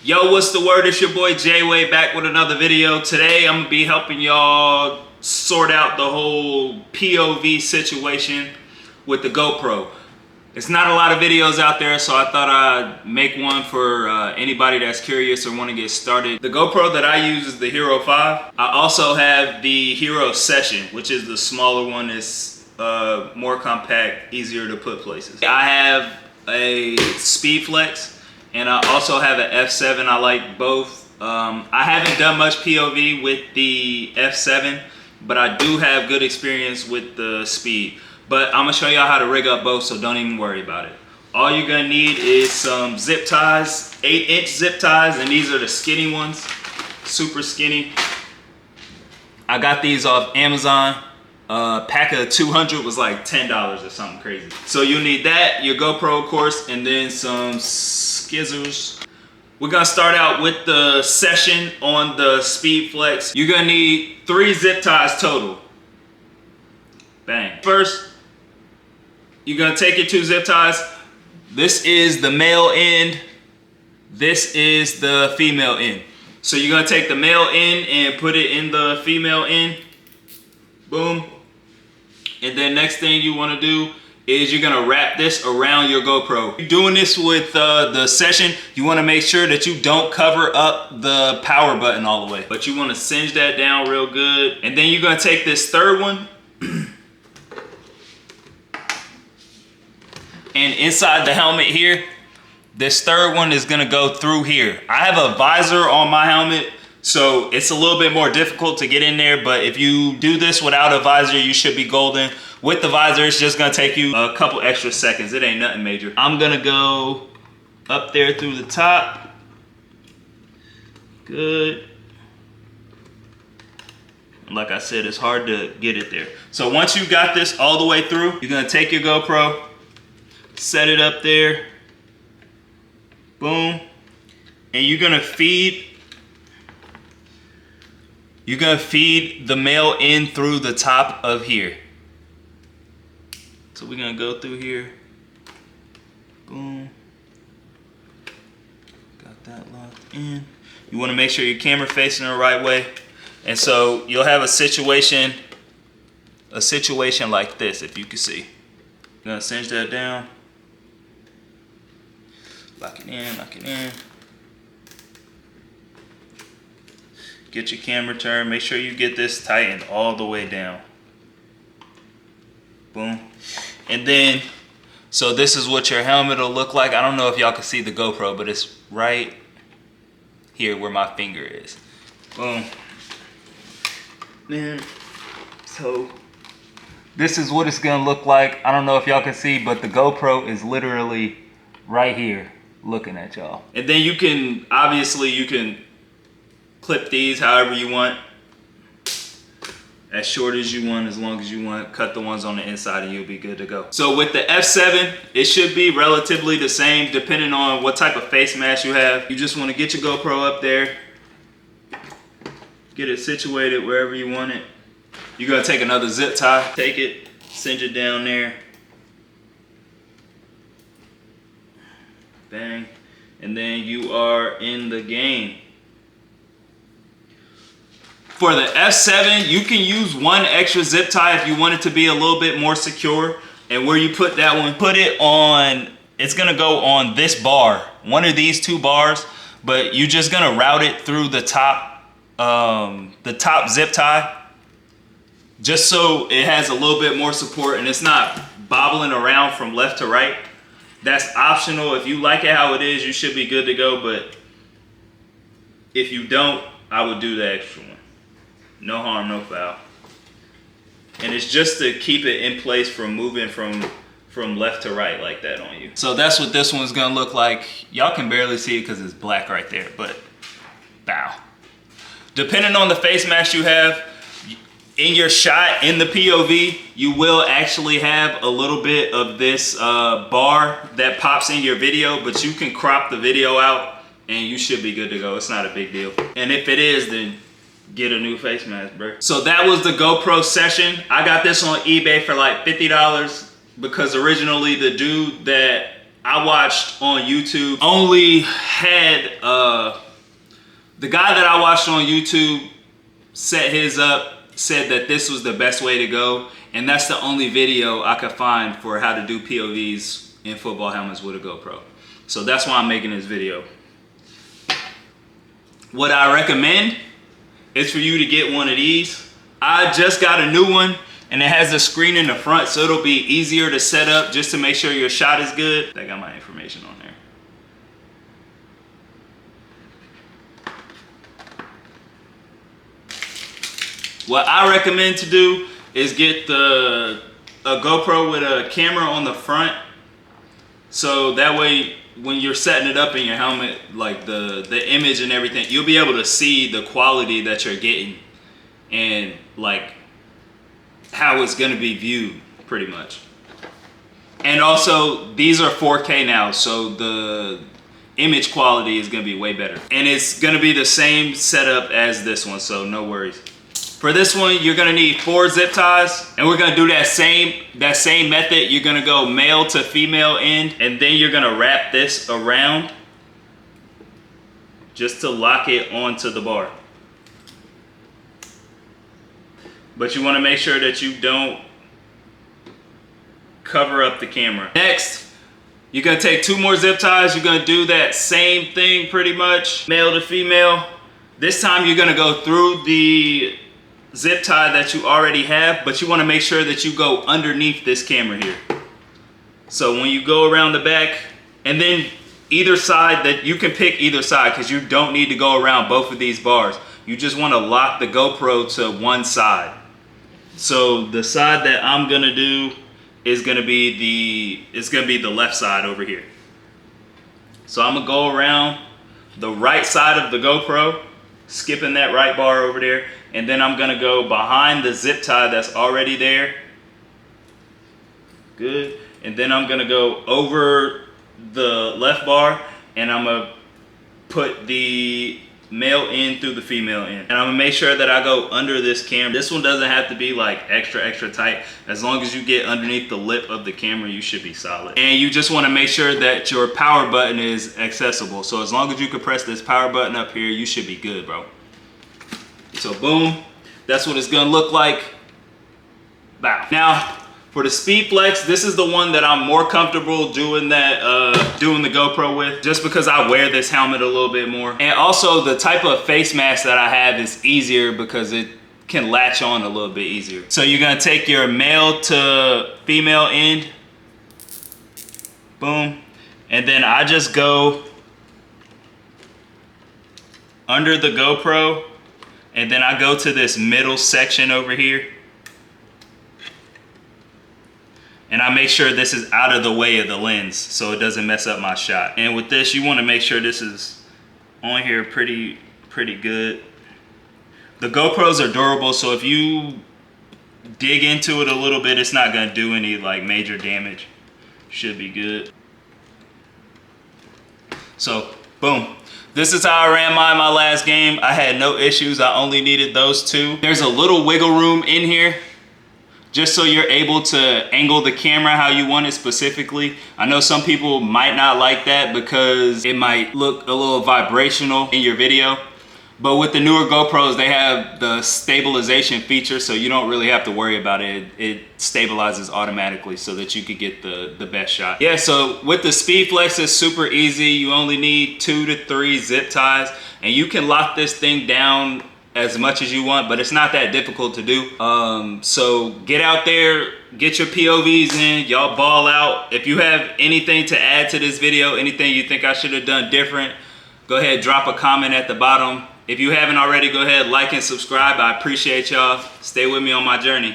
Yo, what's the word? It's your boy J-Way back with another video. Today I'm gonna be helping y'all sort out the whole POV situation with the GoPro. It's not a lot of videos out there, so I thought I'd make one for anybody that's curious or want to get started. The GoPro that I use is the Hero 5. I also have the Hero Session, which is the smaller one. It's more compact, easier to put places. I have a Speed Flex, and I also have an F7. I like both. I haven't done much POV with the F7, but I do have good experience with the Speed. But I'm gonna show y'all how to rig up both, so don't even worry about it. All you're gonna need is some zip ties, 8-inch zip ties, and these are the skinny ones, super skinny. I got these off Amazon. Pack of 200 was like $10 or something crazy. So you'll need that, your GoPro of course, and then some skizzers. We're gonna start out with the Session on the Speed Flex. You're gonna need 3 zip ties total. Bang. First, you're gonna take your 2 zip ties. This is the male end. This is the female end. So you're gonna take the male end and put it in the female end. Boom. And then next thing you wanna do is you're gonna wrap this around your GoPro. You're doing this with the Session, you wanna make sure that you don't cover up the power button all the way. But you wanna cinch that down real good. And then you're gonna take this third one, and inside the helmet here, this third one is gonna go through here. I have a visor on my helmet, so it's a little bit more difficult to get in there, but if you do this without a visor, you should be golden. With the visor, it's just gonna take you a couple extra seconds. It ain't nothing major. I'm gonna go up there through the top. Good. Like I said, it's hard to get it there. So once you got this all the way through, you're gonna take your GoPro, set it up there, boom, and you're gonna feed the male in through the top of here. So we're gonna go through here, boom, got that locked in. You wanna make sure your camera facing the right way. And so you'll have a situation like this, if you can see. I'm gonna cinch that down. Lock it in, lock it in. Get your camera turned. Make sure you get this tightened all the way down. Boom. And then, so this is what your helmet will look like. I don't know if y'all can see the GoPro, but it's right here where my finger is. Boom. Then, so this is what it's gonna look like. I don't know if y'all can see, but the GoPro is literally right here looking at y'all. And then you can, obviously you can clip these however you want, as short as you want, as long as you want. Cut the ones on the inside and you'll be good to go. So with the F7, it should be relatively the same depending on what type of face mask you have. You just want to get your GoPro up there, get it situated wherever you want it. You're gonna take another zip tie, take it, cinch it down there. Bang. And then you are in the game. For the F7, you can use one extra zip tie if you want it to be a little bit more secure. And where you put that one, put it on, it's gonna go on this bar, one of these 2 bars, but you're just gonna route it through the top zip tie, just so it has a little bit more support and it's not bobbling around from left to right. That's optional. If you like it how it is, you should be good to go, but if you don't, I would do the extra one. No harm, no foul. And it's just to keep it in place from moving from left to right like that on you. So that's what this one's gonna look like. Y'all can barely see it because it's black right there, but bow. Depending on the face mask you have, in your shot, in the POV, you will actually have a little bit of this bar that pops in your video, but you can crop the video out and you should be good to go. It's not a big deal. And if it is, then get a new face mask, bro. So that was the GoPro Session. I got this on eBay for like $50 because originally the dude that I watched on YouTube only had, the guy that I watched on YouTube set his up, said that this was the best way to go. And that's the only video I could find for how to do POVs in football helmets with a GoPro. So that's why I'm making this video. What I recommend is for you to get one of these. I just got a new one and it has a screen in the front, so it'll be easier to set up just to make sure your shot is good. I got my information on there. What I recommend to do is get a GoPro with a camera on the front, so that way when you're setting it up in your helmet, like the image and everything, you'll be able to see the quality that you're getting and like how it's gonna be viewed pretty much. And also these are 4K now, so the image quality is gonna be way better. And it's gonna be the same setup as this one, so no worries. For this one, you're gonna need 4 zip ties, and we're gonna do that same method. You're gonna go male to female end, and then you're gonna wrap this around just to lock it onto the bar. But you wanna make sure that you don't cover up the camera. Next, you're gonna take 2 more zip ties. You're gonna do that same thing pretty much, male to female. This time you're gonna go through the zip tie that you already have, but you want to make sure that you go underneath this camera here. So when you go around the back, and then either side, that you can pick either side, because you don't need to go around both of these bars. You just want to lock the GoPro to one side. So the side that I'm gonna do is gonna be the left side over here. So I'm gonna go around the right side of the GoPro, skipping that right bar over there, and then I'm gonna go behind the zip tie that's already there. Good. And then I'm gonna go over the left bar, and I'm gonna put the male end through the female end. And I'm gonna make sure that I go under this camera. This one doesn't have to be like extra tight. As long as you get underneath the lip of the camera, you should be solid. And you just wanna make sure that your power button is accessible. So as long as you can press this power button up here, you should be good, bro. So boom, that's what it's gonna look like. Bow. Now, for the speed flex, this is the one that I'm more comfortable doing doing the GoPro with, just because I wear this helmet a little bit more. And also the type of face mask that I have is easier because it can latch on a little bit easier. So you're gonna take your male to female end, boom, and then I just go under the GoPro, and then I go to this middle section over here, and I make sure this is out of the way of the lens so it doesn't mess up my shot. And with this, you want to make sure this is on here pretty good. The GoPros are durable, so if you dig into it a little bit, it's not gonna do any like major damage. Should be good. So boom. This is how I ran my last game. I had no issues. I only needed those 2. There's a little wiggle room in here, just so you're able to angle the camera how you want it specifically. I know some people might not like that because it might look a little vibrational in your video. But with the newer GoPros, they have the stabilization feature, so you don't really have to worry about it. It stabilizes automatically so that you could get the best shot. Yeah, so with the speed flex, it's super easy. You only need 2 to 3 zip ties, and you can lock this thing down as much as you want, but it's not that difficult to do. So get out there, get your POVs in, y'all ball out. If you have anything to add to this video, anything you think I should have done different, go ahead, drop a comment at the bottom. If you haven't already, go ahead, like and subscribe. I appreciate y'all. Stay with me on my journey.